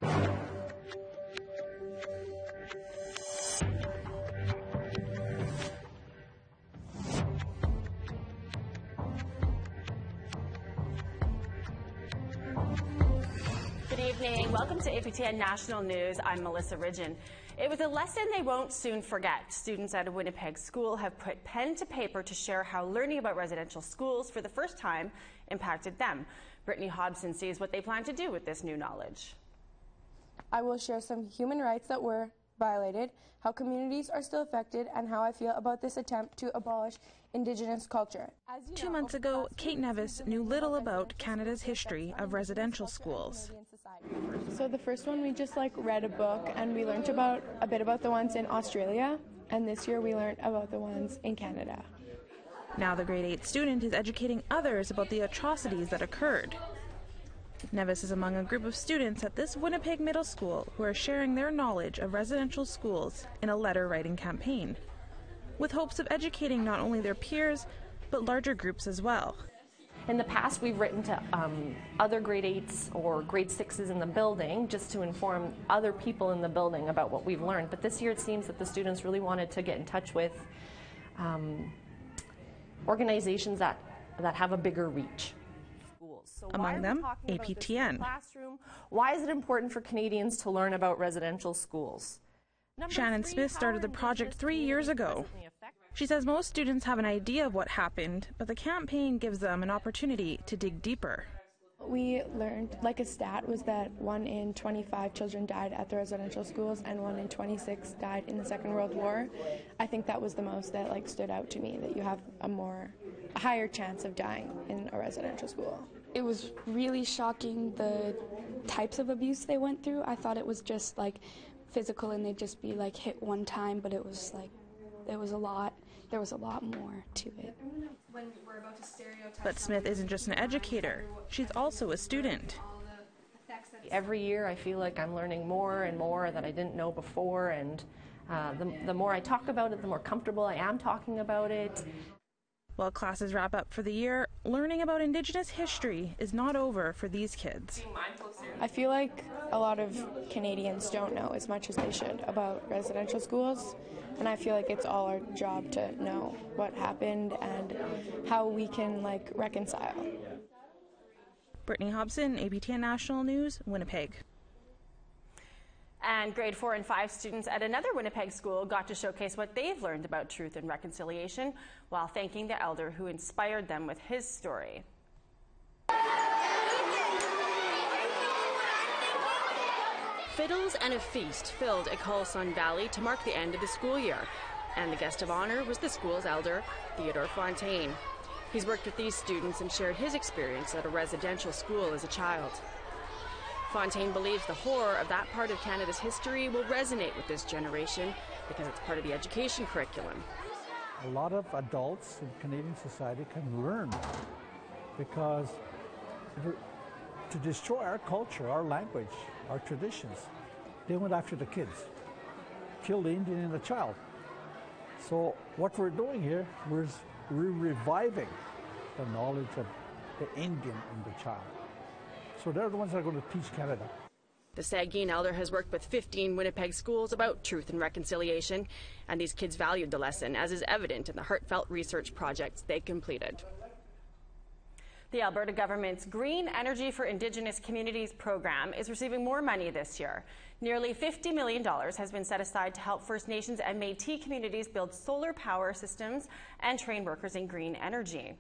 Good evening. Welcome to APTN National News. I'm Melissa Ridgen. It was a lesson they won't soon forget. Students at a Winnipeg school have put pen to paper to share how learning about residential schools for the first time impacted them. Brittany Hobson sees what they plan to do with this new knowledge. I will share some human rights that were violated, how communities are still affected, and how I feel about this attempt to abolish Indigenous culture. 2 months ago, Kate Nevis knew little about Canada's history of residential schools. So the first one, we just read a book and we learned a bit about the ones in Australia, and this year we learned about the ones in Canada. Now the grade 8 student is educating others about the atrocities that occurred. Nevis is among a group of students at this Winnipeg middle school who are sharing their knowledge of residential schools in a letter-writing campaign, with hopes of educating not only their peers, but larger groups as well. In the past, we've written to other grade 8s or grade 6s in the building just to inform other people in the building about what we've learned. But this year it seems that the students really wanted to get in touch with organizations that have a bigger reach. So among them, APTN. Why is it important for Canadians to learn about residential schools? Shannon Smith started the project 3 years ago. She says most students have an idea of what happened, but the campaign gives them an opportunity to dig deeper. We learned, a stat was that 1 in 25 children died at the residential schools and 1 in 26 died in the Second World War. I think that was the most that stood out to me, that you have a higher chance of dying in a residential school. It was really shocking the types of abuse they went through. I thought it was just physical and they'd just be hit one time, but it was there was a lot more to it. But Smith isn't just an educator, she's also a student. Every year I feel like I'm learning more and more that I didn't know before, and the more I talk about it, the more comfortable I am talking about it. While classes wrap up for the year, learning about Indigenous history is not over for these kids. I feel like a lot of Canadians don't know as much as they should about residential schools, and I feel like it's all our job to know what happened and how we can reconcile. Brittany Hobson, APTN National News, Winnipeg. And grade 4 and 5 students at another Winnipeg school got to showcase what they've learned about truth and reconciliation while thanking the elder who inspired them with his story. Fiddles and a feast filled Ecole Valley to mark the end of the school year. And the guest of honor was the school's elder, Theodore Fontaine. He's worked with these students and shared his experience at a residential school as a child. Fontaine believes the horror of that part of Canada's history will resonate with this generation because it's part of the education curriculum. A lot of adults in Canadian society can learn, because to destroy our culture, our language, our traditions, they went after the kids, killed the Indian and the child. So what we're doing here, we're reviving the knowledge of the Indian and the child. So they're the ones that are going to teach Canada. The Saugeen elder has worked with 15 Winnipeg schools about truth and reconciliation, and these kids valued the lesson, as is evident in the heartfelt research projects they completed. The Alberta Government's Green Energy for Indigenous Communities program is receiving more money this year. Nearly $50 million has been set aside to help First Nations and Métis communities build solar power systems and train workers in green energy.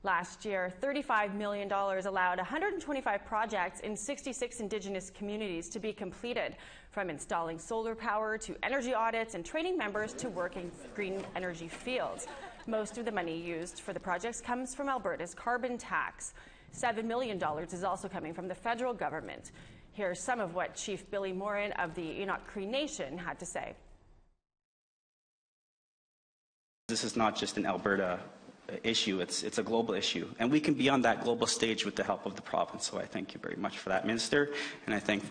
Last year, $35 million allowed 125 projects in 66 Indigenous communities to be completed, from installing solar power to energy audits and training members to work in green energy fields. Most of the money used for the projects comes from Alberta's carbon tax. $7 million is also coming from the federal government. Here's some of what Chief Billy Morin of the Enoch Cree Nation had to say. This is not just an Alberta issue, it's a global issue, and we can be on that global stage with the help of the province. So I thank you very much for that, Minister, and I think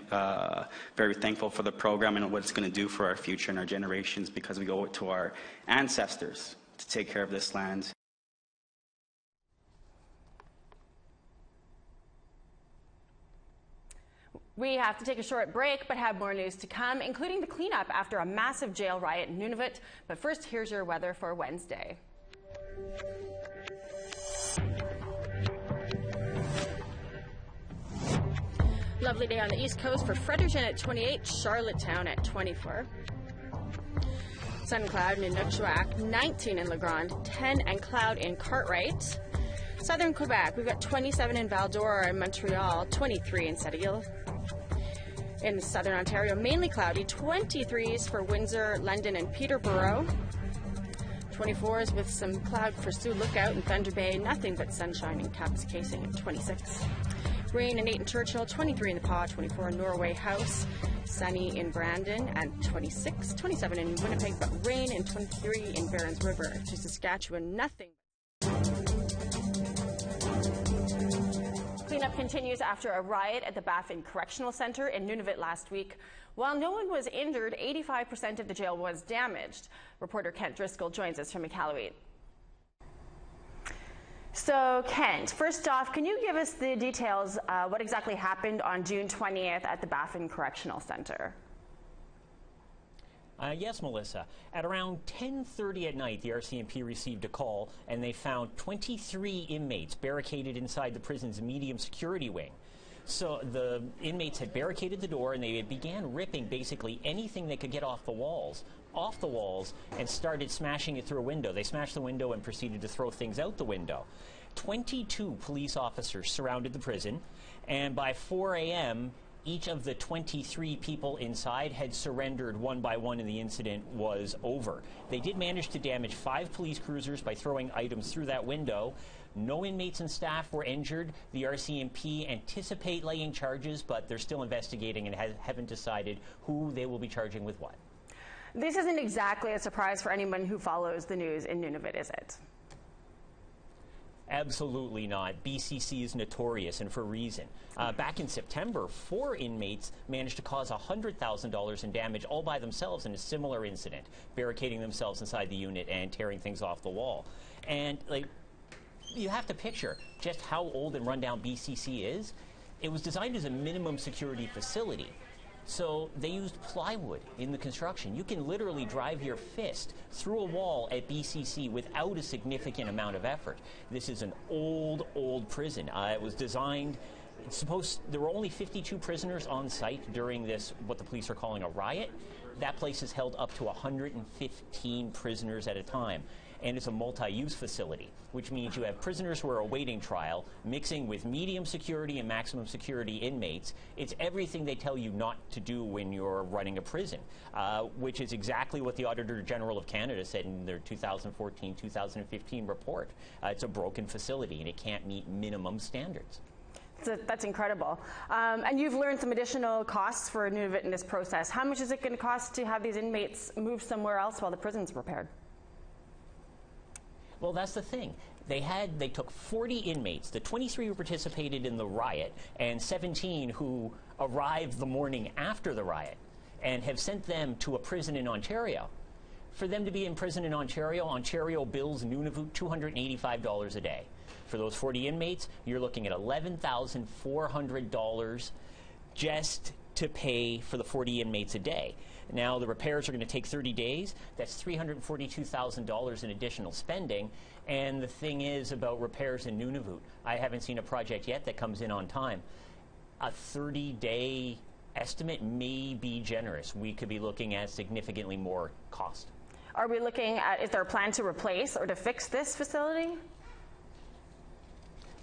very thankful for the program and what it's going to do for our future and our generations, because we owe it to our ancestors to take care of this land. We have to take a short break, but have more news to come, including the cleanup after a massive jail riot in Nunavut. But first, here's your weather for Wednesday. Lovely day on the East Coast for Fredericton at 28, Charlottetown at 24. Sun and cloud in Inukjuak, 19 in La Grande, 10 and cloud in Cartwright. Southern Quebec, we've got 27 in Val-d'Or and Montreal, 23 in Sept-Îles. In southern Ontario, mainly cloudy, 23s for Windsor, London, and Peterborough. 24s with some cloud for Sioux Lookout and Thunder Bay, nothing but sunshine in Kapuskasing at 26. Rain in 8 in Churchill, 23 in the Pas, 24 in Norway House, sunny in Brandon, and 26, 27 in Winnipeg, but rain, and 23 in Barons River. To Saskatchewan, nothing. Cleanup continues after a riot at the Baffin Correctional Centre in Nunavut last week. While no one was injured, 85% of the jail was damaged. Reporter Kent Driscoll joins us from Iqaluit. So, Kent, first off, can you give us the details what exactly happened on June 20th at the Baffin Correctional Centre? Yes, Melissa. At around 10:30 at night, the RCMP received a call, and they found 23 inmates barricaded inside the prison's medium security wing. So the inmates had barricaded the door, and they began ripping basically anything they could get off the walls, and started smashing it through a window. They smashed the window and proceeded to throw things out the window. 22 police officers surrounded the prison, and by 4 a.m., each of the 23 people inside had surrendered one by one, and the incident was over. They did manage to damage 5 police cruisers by throwing items through that window. No inmates and staff were injured. The RCMP anticipate laying charges, but they're still investigating and haven't decided who they will be charging with what. This isn't exactly a surprise for anyone who follows the news in Nunavut, is it? Absolutely not. BCC is notorious, and for a reason. Back in September, 4 inmates managed to cause $100,000 in damage all by themselves in a similar incident, barricading themselves inside the unit and tearing things off the wall. And you have to picture just how old and rundown BCC is. It was designed as a minimum security facility. So they used plywood in the construction. You can literally drive your fist through a wall at BCC without a significant amount of effort. This is an old prison. It was designed, there were only 52 prisoners on site during this, what the police are calling a riot. That place has held up to 115 prisoners at a time. And it's a multi-use facility, which means you have prisoners who are awaiting trial mixing with medium security and maximum security inmates. It's everything they tell you not to do when you're running a prison, which is exactly what the Auditor General of Canada said in their 2014-2015 report. It's a broken facility, and it can't meet minimum standards. That's incredible. And you've learned some additional costs for Nunavut in this process. How much is it going to cost to have these inmates move somewhere else while the prison's repaired? Well, that's the thing. They took 40 inmates, the 23 who participated in the riot, and 17 who arrived the morning after the riot, and have sent them to a prison in Ontario. For them to be in prison in Ontario, Ontario bills Nunavut $285 a day. For those 40 inmates, you're looking at $11,400 just to pay for the 40 inmates a day. Now, the repairs are going to take 30 days. That's $342,000 in additional spending. And the thing is about repairs in Nunavut, I haven't seen a project yet that comes in on time. A 30-day estimate may be generous. We could be looking at significantly more cost. Are we looking at, is there a plan to replace or to fix this facility?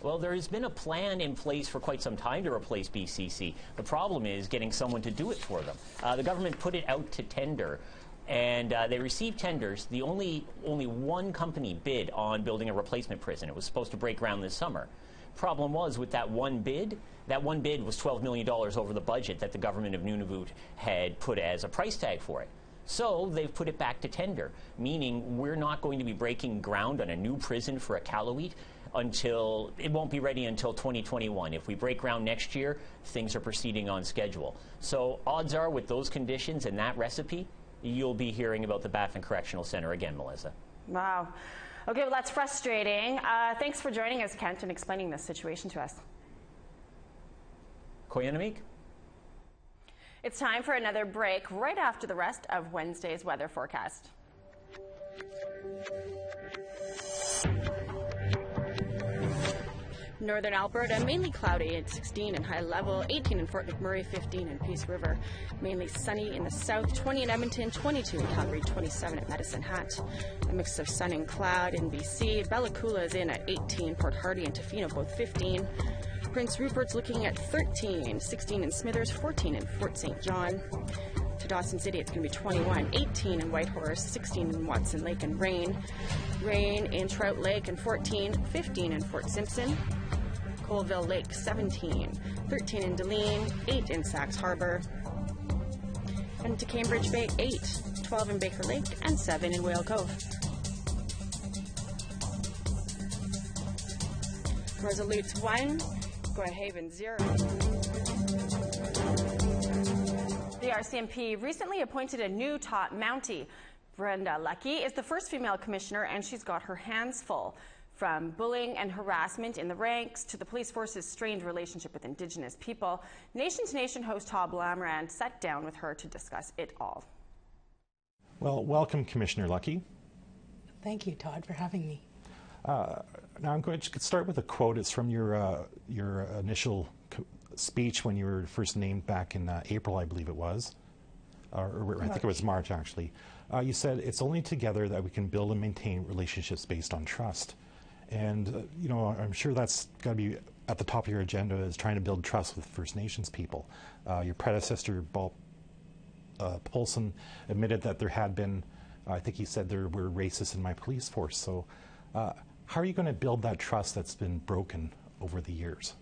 Well, there has been a plan in place for quite some time to replace BCC. The problem is getting someone to do it for them. The government put it out to tender, and they received tenders. The only one company bid on building a replacement prison. It was supposed to break ground this summer. Problem was, with that one bid was $12 million over the budget that the government of Nunavut had put as a price tag for it. So they've put it back to tender, meaning we're not going to be breaking ground on a new prison for Iqaluit until, it won't be ready until 2021. If we break ground next year, things are proceeding on schedule. So odds are, with those conditions and that recipe, you'll be hearing about the Baffin Correctional Centre again, Melissa. Wow. Okay, well, that's frustrating. Thanks for joining us, Kent, and explaining this situation to us. Koyanamik? It's time for another break right after the rest of Wednesday's weather forecast. Northern Alberta, mainly cloudy at 16 in High Level, 18 in Fort McMurray, 15 in Peace River. Mainly sunny in the south, 20 in Edmonton, 22 in Calgary, 27 at Medicine Hat. A mix of sun and cloud in BC. Bella Coola is in at 18, Port Hardy and Tofino both 15. Prince Rupert's looking at 13, 16 in Smithers, 14 in Fort St. John. To Dawson City, it's going to be 21, 18 in Whitehorse, 16 in Watson Lake and Rain. Rain in Trout Lake and 14, 15 in Fort Simpson. Colville Lake, 17, 13 in Deline, 8 in Sachs Harbor. And to Cambridge Bay, 8, 12 in Baker Lake, and 7 in Whale Cove. Resolutes 1, Haven 0. The RCMP recently appointed a new top Mountie. Brenda Lucky is the first female commissioner, and she's got her hands full. From bullying and harassment in the ranks to the police force's strained relationship with Indigenous people, Nation to Nation host Todd Lamrand sat down with her to discuss it all. Well, welcome, Commissioner Lucky. Thank you, Todd, for having me. Now I'm going to start with a quote. It's from your initial speech when you were first named back in April, I believe it was, or I think it was March, actually. You said, "It's only together that we can build and maintain relationships based on trust." And, you know, I'm sure that's got to be at the top of your agenda, is trying to build trust with First Nations people. Your predecessor, Bob Polson, admitted that there had been, I think he said there were racists in my police force. So how are you going to build that trust that's been broken over the years?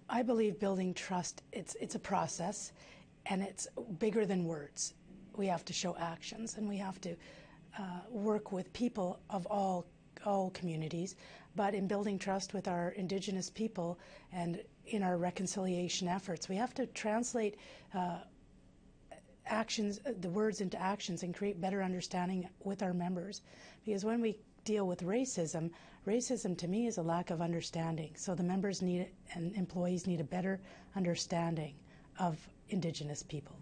I believe building trust, it's a process, and it's bigger than words. We have to show actions, and we have to work with people of all communities, but in building trust with our Indigenous people and in our reconciliation efforts, we have to translate actions, the words into actions, and create better understanding with our members. Because when we deal with racism to me is a lack of understanding. So the members need and employees need a better understanding of Indigenous people.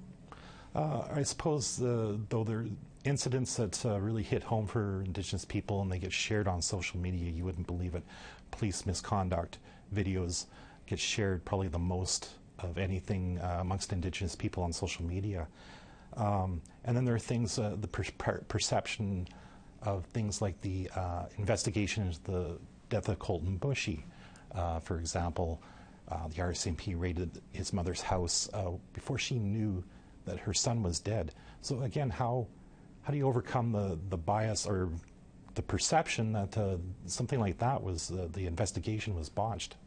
I suppose, though there are incidents that really hit home for Indigenous people and they get shared on social media, you wouldn't believe it. Police misconduct videos get shared probably the most of anything amongst Indigenous people on social media. And then there are things, the perception of things like the investigation into the death of Colton Bushy. For example, the RCMP raided his mother's house before she knew that her son was dead. So again, how do you overcome the bias or the perception that something like that was, the investigation was botched?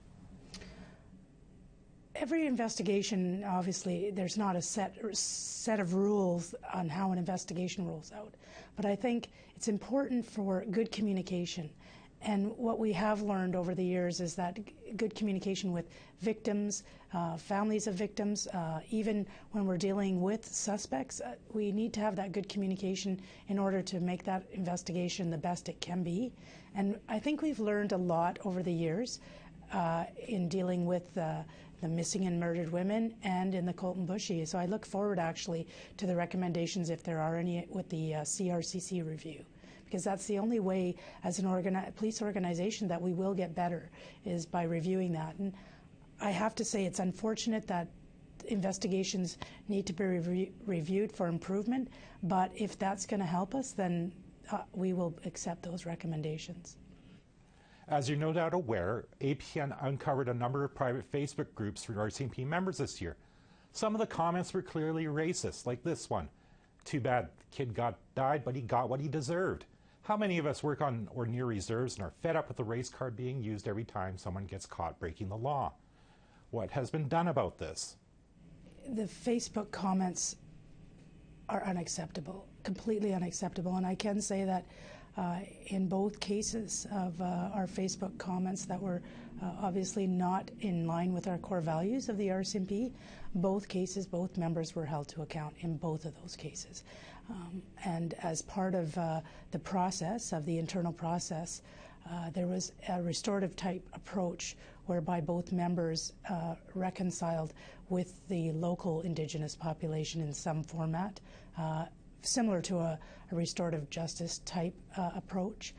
Every investigation, obviously, there's not a set of rules on how an investigation rolls out. But I think it's important for good communication. And what we have learned over the years is that good communication with victims, families of victims, even when we're dealing with suspects, we need to have that good communication in order to make that investigation the best it can be. And I think we've learned a lot over the years in dealing with the missing and murdered women and in the Colton Bushy. So I look forward actually to the recommendations, if there are any, with the CRCC review. Because that's the only way as a police organization that we will get better, is by reviewing that. And I have to say it's unfortunate that investigations need to be reviewed for improvement, but if that's going to help us, then we will accept those recommendations. As you're no doubt aware, APTN uncovered a number of private Facebook groups for RCMP members this year. Some of the comments were clearly racist, like this one. "Too bad the kid died, but he got what he deserved." How many of us work on or near reserves and are fed up with the race card being used every time someone gets caught breaking the law? What has been done about this? The Facebook comments are unacceptable, completely unacceptable. And I can say that in both cases of our Facebook comments that were obviously not in line with our core values of the RCMP, both cases, both members were held to account in both of those cases. And as part of the process, of the internal process, there was a restorative type approach whereby both members reconciled with the local Indigenous population in some format, similar to a restorative justice type approach.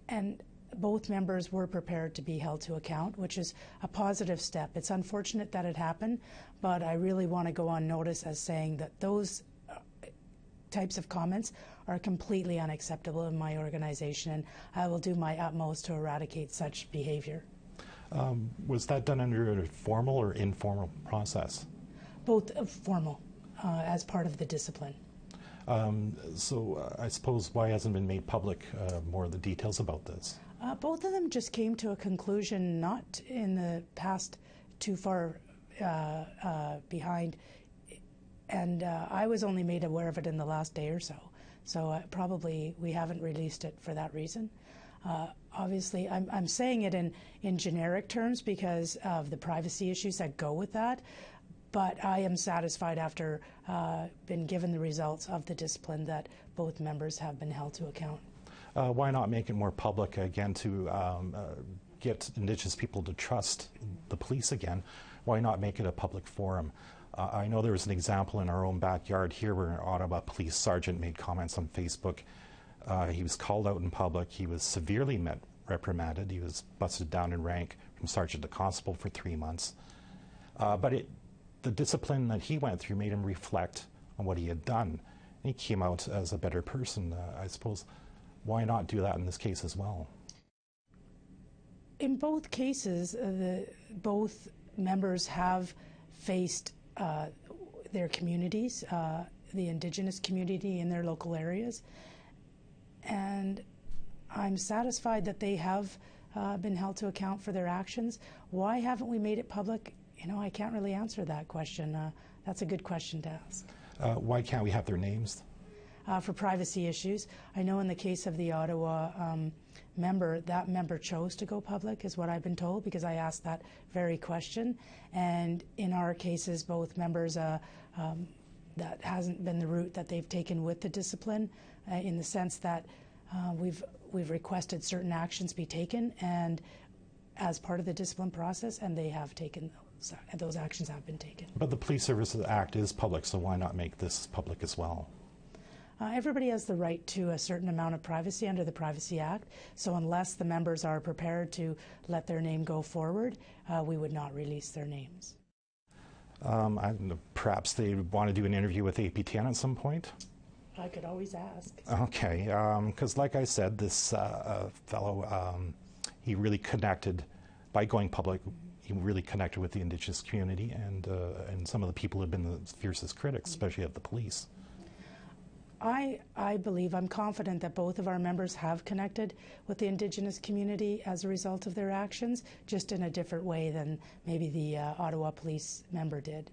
And both members were prepared to be held to account, which is a positive step. It's unfortunate that it happened, but I really want to go on notice as saying that those types of comments are completely unacceptable in my organization, and I will do my utmost to eradicate such behavior. Was that done under a formal or informal process? Both formal, as part of the discipline. So I suppose why hasn't been made public more of the details about this? Both of them just came to a conclusion not in the past too far behind, and I was only made aware of it in the last day or so. So probably we haven't released it for that reason. Obviously, I'm saying it in generic terms because of the privacy issues that go with that. But I am satisfied after been given the results of the discipline that both members have been held to account. Why not make it more public again to get Indigenous people to trust the police again? Why not make it a public forum? I know there was an example in our own backyard here where an Ottawa police sergeant made comments on Facebook. He was called out in public. He was severely reprimanded. He was busted down in rank from sergeant to constable for 3 months. But the discipline that he went through made him reflect on what he had done. And he came out as a better person, I suppose. Why not do that in this case as well? In both cases, both members have faced their communities, the Indigenous community in their local areas, and I'm satisfied that they have been held to account for their actions. Why haven't we made it public? You know, I can't really answer that question. That's a good question to ask. Why can't we have their names? For privacy issues. I know in the case of the Ottawa member, that member chose to go public, is what I've been told, because I asked that very question. And in our cases, both members, that hasn't been the route that they've taken with the discipline, in the sense that we've requested certain actions be taken, and as part of the discipline process, and they have taken those actions have been taken. But the Police Services Act is public, so why not make this public as well? Everybody has the right to a certain amount of privacy under the Privacy Act, so unless the members are prepared to let their name go forward, we would not release their names. Perhaps they want to do an interview with APTN at some point? I could always ask. Okay, because like I said, this fellow, he really connected, by going public, he really connected with the Indigenous community and some of the people who have been the fiercest critics, especially of the police. I believe, I'm confident that both of our members have connected with the Indigenous community as a result of their actions, just in a different way than maybe the Ottawa police member did.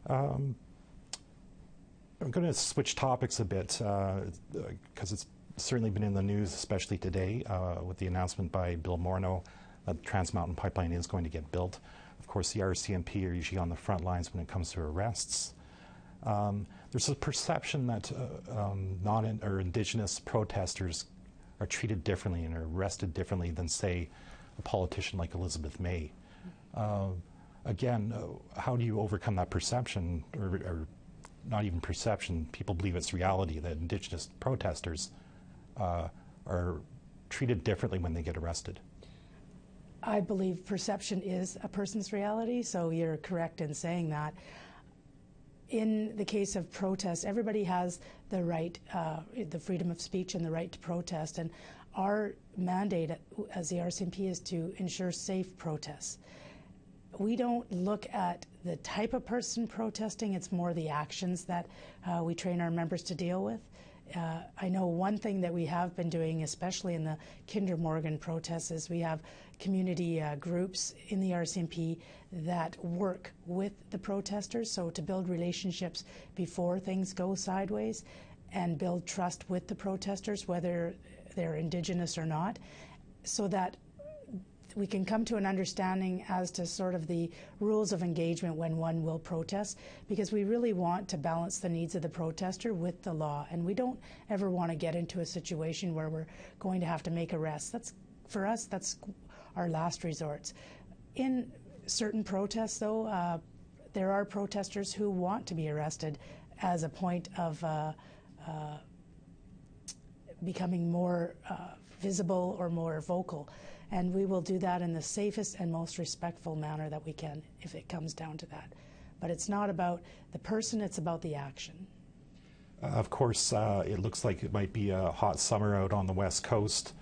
I'm going to switch topics a bit because it's certainly been in the news, especially today, with the announcement by Bill Morneau that the Trans Mountain Pipeline is going to get built. Of course, the RCMP are usually on the front lines when it comes to arrests. There's a perception that Indigenous protesters are treated differently and are arrested differently than, say, a politician like Elizabeth May. Again, how do you overcome that perception, or not even perception? People believe it's reality that Indigenous protesters are treated differently when they get arrested. I believe perception is a person's reality, so you're correct in saying that. In the case of protest, everybody has the right, the freedom of speech and the right to protest, and our mandate as the RCMP is to ensure safe protests. We don't look at the type of person protesting, it's more the actions that we train our members to deal with. I know one thing that we have been doing, especially in the Kinder Morgan protests, is we have community groups in the RCMP that work with the protesters, so to build relationships before things go sideways and build trust with the protesters, whether they're Indigenous or not, so that we can come to an understanding as to sort of the rules of engagement when one will protest, because we really want to balance the needs of the protester with the law, and we don't ever want to get into a situation where we're going to have to make arrests. That's for us, that's our last resort. In certain protests, though, there are protesters who want to be arrested as a point of becoming more visible or more vocal. And we will do that in the safest and most respectful manner that we can if it comes down to that. But it's not about the person, it's about the action. Of course, it looks like it might be a hot summer out on the West Coast.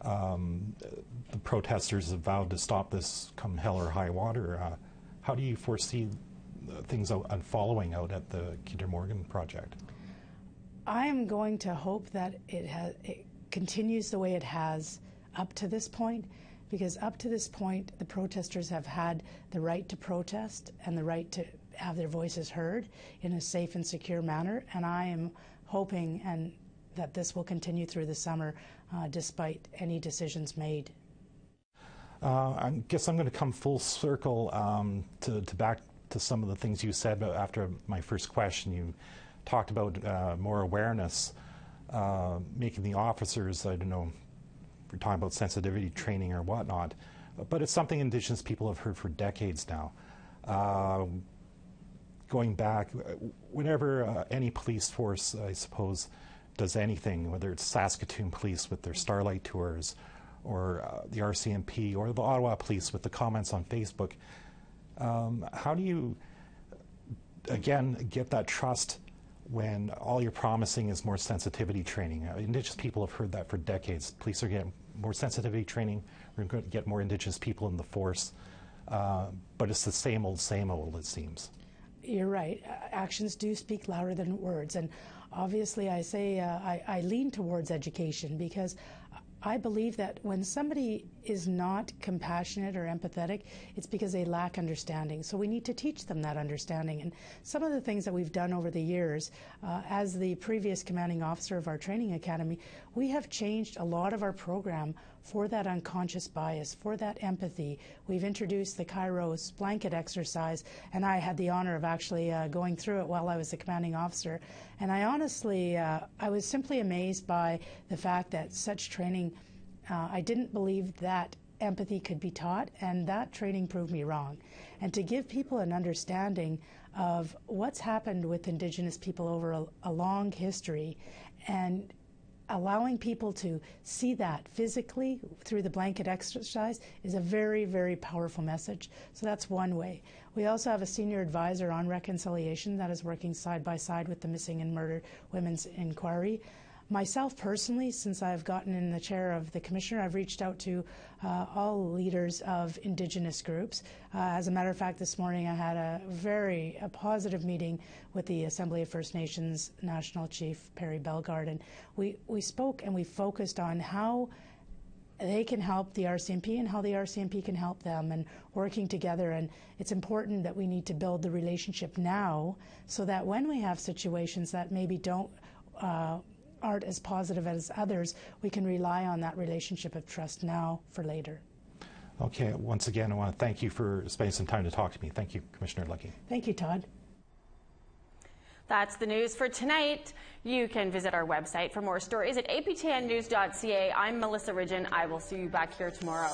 The protesters have vowed to stop this come hell or high water. How do you foresee things unfollowing out at the Kinder Morgan project? I am going to hope that it continues the way it has up to this point, because up to this point the protesters have had the right to protest and the right to have their voices heard in a safe and secure manner, and I am hoping that this will continue through the summer despite any decisions made. I guess I'm going to come full circle to back to some of the things you said after my first question. You talked about more awareness, making the officers, I don't know, we're talking about sensitivity training or whatnot, but it's something Indigenous people have heard for decades now. Going back, whenever any police force, I suppose, does anything, whether it's Saskatoon Police with their Starlight Tours, or the RCMP, or the Ottawa Police with the comments on Facebook, how do you, again, get that trust when all you're promising is more sensitivity training? Indigenous people have heard that for decades. Police are getting more sensitivity training. We're going to get more Indigenous people in the force. But it's the same old, it seems. You're right. Actions do speak louder than words. And obviously I say I lean towards education, because I believe that when somebody is not compassionate or empathetic, it's because they lack understanding. So we need to teach them that understanding. And some of the things that we've done over the years, as the previous commanding officer of our training academy, we have changed a lot of our program for that unconscious bias, for that empathy. We've introduced the Kairos blanket exercise, and I had the honor of actually going through it while I was the commanding officer. And I honestly, I was simply amazed by the fact that such training, I didn't believe that empathy could be taught, and that training proved me wrong. And to give people an understanding of what's happened with Indigenous people over a long history, and allowing people to see that physically through the blanket exercise is a very, very powerful message. So that's one way. We also have a senior advisor on reconciliation that is working side by side with the Missing and Murdered Women's Inquiry. Myself personally, since I've gotten in the chair of the Commissioner, I've reached out to all leaders of Indigenous groups. As a matter of fact, this morning I had a positive meeting with the Assembly of First Nations National Chief Perry Bellegarde, and we spoke and we focused on how they can help the RCMP and how the RCMP can help them, and working together. And it's important that we need to build the relationship now, so that when we have situations that maybe aren't as positive as others, we can rely on that relationship of trust now for later. Okay, once again, I want to thank you for spending some time to talk to me. Thank you, Commissioner Leckie. Thank you, Todd. That's the news for tonight. You can visit our website for more stories at aptnnews.ca. I'm Melissa Ridgen. I will see you back here tomorrow.